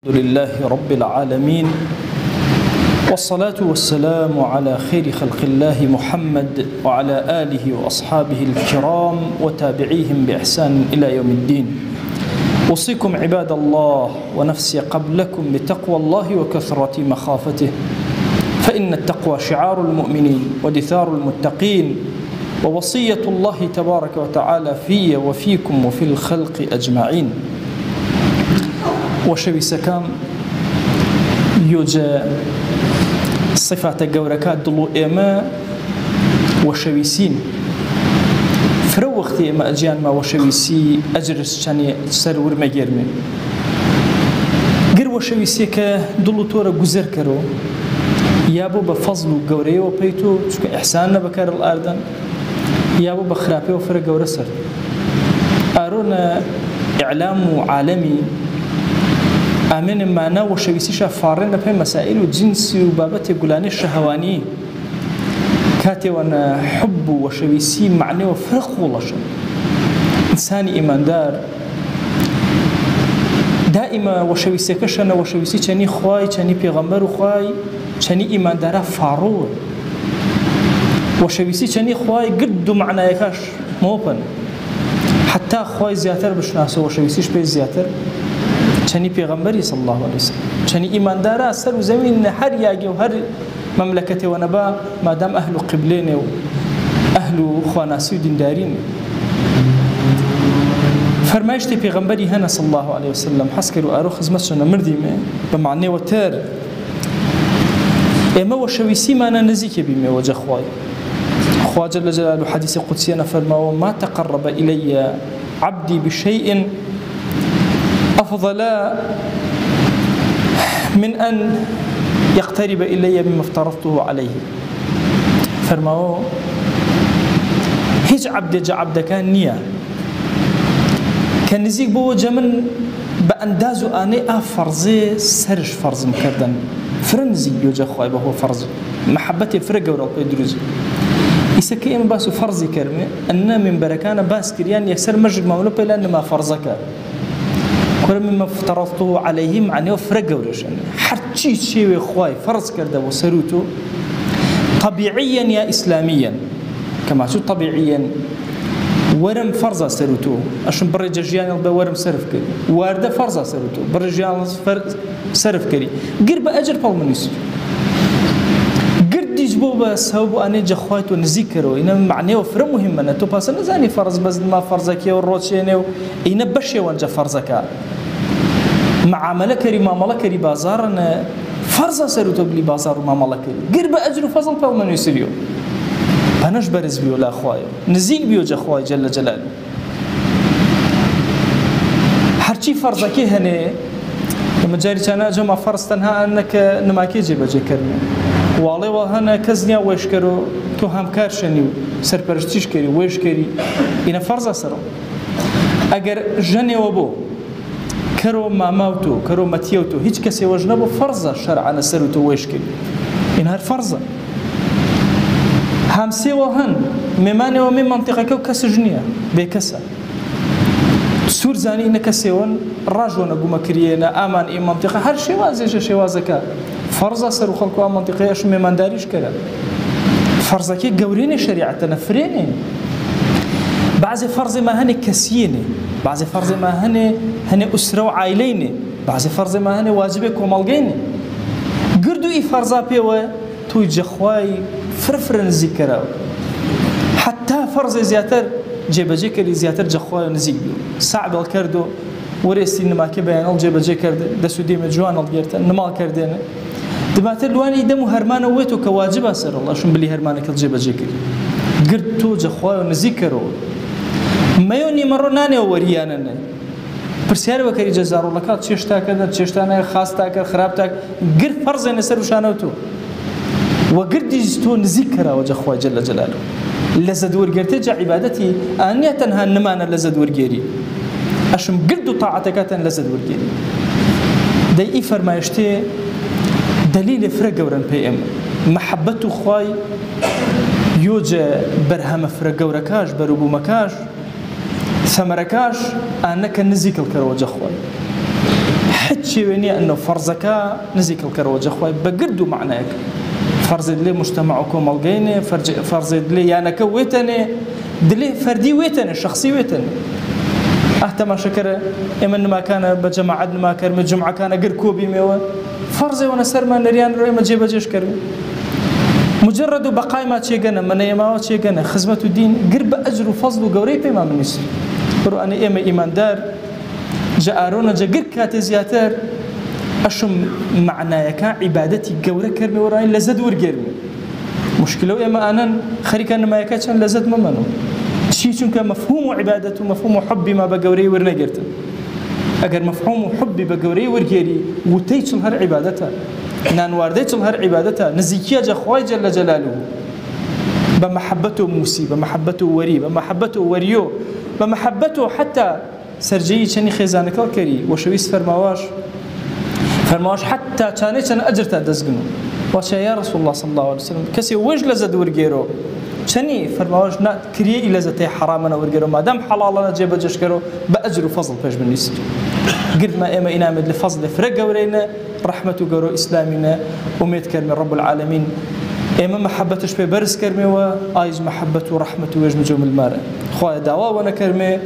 الحمد لله رب العالمين، والصلاة والسلام على خير خلق الله محمد وعلى آله وأصحابه الكرام وتابعيهم بإحسان إلى يوم الدين. أوصيكم عباد الله ونفسي قبلكم بتقوى الله وكثرة مخافته، فإن التقوى شعار المؤمنين ودثار المتقين، ووصية الله تبارك وتعالى في وفيكم وفي الخلق أجمعين. وشوي سكام يوجد صفات جوركات دلو إما وشويسين فرو وقتي إما أجيان ما وشويسي أجرس شاني سرور مجرمي غير وشويسي كدلو تورا جزر كرو يابو بفضل جوري وبيتو شو إحساننا بكار الأردن يابو بخرابي وفرق جورسر أرونا إعلام عالمي آمن معنا وشويسيش فارنا في مسائل الجنس وبابات يقولاني الشهواني كاتي وانا حب وشويسي معني وفرق والله شو إنساني إيمان دار دائما وشويسي كشنا وشويسي كاني خواي كاني بيغمبر وخواي كاني إيمان دارا فارور وشويسي كاني خواي قدو معنا يكاش موبن حتى خواي زياتر بشناسه وشويسيش بي زياتر چنی پیغمبری صلی الله علیه وسلم چنی ایماندارا سر و زمین هر یاگی و هر مملکتی و نبا مادام اهل قبلین و اهل خواناسی و دیندارین فرمایشتی پیغمبری هنا صلی الله علیه وسلم حس کرو آرو خدمتشون مردیمه بمعنی و تر اما و شویسی مانا نزیک بیمه وجه خوای خواه جل جلاله حدیث قدسینا فرماو ما تقرب الی عبدی بشیء أفضل من أن يقترب إلي مما افترضته عليه. فرماو هيج عبد كان نية كان نزيق بو جمن بأندازو آني فرزي سرش فرز مكردن فرنزي يوجه خواهي بهو فرز محبتي فرق ورق يدرز إساكي إما باسو فرزي كرمي أن من بركان باس كريان يكسر مجرد مولوبي لأن ما فرزك كل مما افترضته عليهم عني وفرق ورشان حرتشي شيء خواي فرض كرده وسروته طبيعيا يا إسلاميا كما شو طبيعيا ورم فرض سروته عشان برجيان ورم سرف كري وارده فرض سروته برجيان سرف كري قرب أجر بالمنيس قرد يجبوا بسبب أنا جخوات ونذكره إنما معناه وفرق مهم أنا تبص نزاني فرض بس ما فرضك يا والروتشينه إنه بشي وانجا فرضك معاملة كري معاملة كري بازارنا فرض سروته بلي بازار ومعاملة كري قرب أجر وفضل بالمنيس اليوم بناش برز بيو لا خواي نزيق بيو جخواي جل جلاله هرشي فرضك هنا لما جاري كان جمع فرض تنها أنك نماكي جيب جكرني والله وهنا كزنيا ويش كرو تو هم كارشني سرپرستيش كري ويش كري إن فرض سرو أجر جني وبو كرو ماموتو كرو متيوتو هيج كسي وجنبو فرض شرعنا سرتو ويش كري إن هر فرض هم سوهن ممانه ومن منطقة كس جنيا بكسا سور زاني إنك سوون رجونا قوم كرينا أمان إيه منطقة هر شيء وازج شيء وازكا فرض سر وخلقوا منطقة إيش ممان داريش كذا فرضك جورين شريعتنا فرينين بعض فرض ما هني كسيني بعض فرض ما هني أسرة وعائلين بعض فرض ما هني واجبك ومالجين قردوا إيه فرضا بيوا توجه خواي فرفرن ذكره حتى فرض زياتر جيب جكري زياتر جخواي نزيق صعب الكردو وريستي نما كبيان الجيب جكرد دسودي مجوان الجيرت نما كردين دباتر لواني دم هرمانه ويتو كواجب اسر الله شون بلي هرمانك الجيب جكري قرتو جخواي نذكره ما يوني مروناني ورياننا برسيار وكري جزار الله كات تشتا كذا تشتانا خاص تاك خراب تاك قر فرض نسر وشانوتو وقرد يجتون ذكره وجه خواه جل جلاله لزد ورقرتي جا عبادتي أني تنها النمانا لزد ورقيري أشم قردو طاعتك لزد ورقيري دي إفر ما يشتي دليل فرق ورن بي ام محبته خواي يوجا برهم فرق وركاش بربو مكاش ثمركاش أنك نزيك الكروجة خواي حج شيويني أنه فرزك نزيك الكروجة خوي بقردو معناك فرز لي مجتمعكم ملقيني فرز لي يعني كويتني دلي فردي ويتني شخصي ويتني أهتم شكر إما ما كان بجماعة ما كان الجمعة كان قركوبي ميوه فرزي وانا سر ما نريان روي ما جيب جيش كرمي مجرد بقاي ما تشيغنا من يما تشيغنا خدمة الدين قرب أجر وفضل وقوري بما من يسر برو أنا إما إيمان دار جاءرونا جا قر كاتي زياتر أشم معنايا كان عبادتي قوري كرمي وراين لزد ورقرمي مشكلة إما أنا خريكا ما يكاتشان لزد ممنو شيء چونك مفهوم عبادته ومفهوم حبي ما بقوري ورنقرت اگر مفهوم حبي بقوري ورقري وتيچل هر عبادته نان وارديچل هر عبادته نزيكيه جخوي جل جلاله بمحبته موسي بمحبته وري بمحبته وريو بمحبته حتى سرجي چني خزانك كري وشويس فرماواش حتى چانه اجرته دزغنو واش يا رسول الله صلى الله عليه وسلم كسي وجل زد ورقيرو شني فرماوش نا كريه إلى زتي حرامنا ورجرو ما دام حلالنا جيب جشكرو بأجر وفضل فاش بالنسبة قد ما إما إنامد لفضل فرق ورينا رحمة جرو إسلامنا وميت كرم رب العالمين إما محبتش في برس كرمي وآيز محبة ورحمة ويجم جوم المارة خويا دعوة وانا كرمي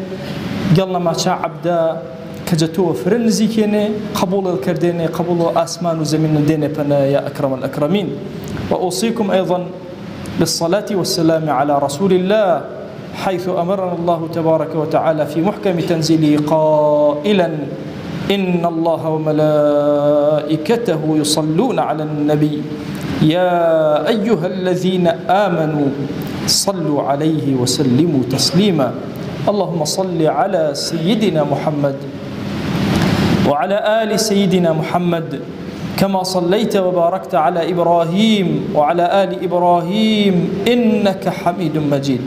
قالنا ما شاء عبدا كجتو فرن زيكيني قبول الكرديني قبول آسمان وزمين ديني بنا يا أكرم الأكرمين وأوصيكم أيضا بالصلاة والسلام على رسول الله حيث أمرنا الله تبارك وتعالى في محكم تنزيله قائلا إن الله وملائكته يصلون على النبي يا أيها الذين آمنوا صلوا عليه وسلموا تسليما اللهم صل على سيدنا محمد وعلى آل سيدنا محمد كما صليت وباركت على إبراهيم وعلى آل إبراهيم إنك حميد مجيد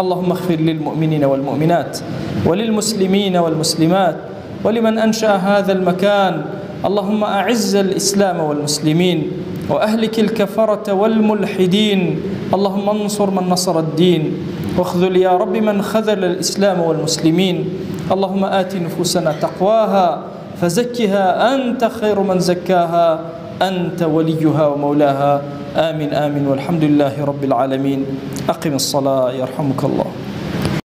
اللهم اغفر للمؤمنين والمؤمنات وللمسلمين والمسلمات ولمن أنشأ هذا المكان اللهم أعز الإسلام والمسلمين وأهلك الكفرة والملحدين اللهم انصر من نصر الدين واخذل يا رب من خذل الإسلام والمسلمين اللهم آت نفوسنا تقواها فزكها أنت خير من زكاها أنت وليها ومولاها آمين آمين والحمد لله رب العالمين أقم الصلاة يرحمك الله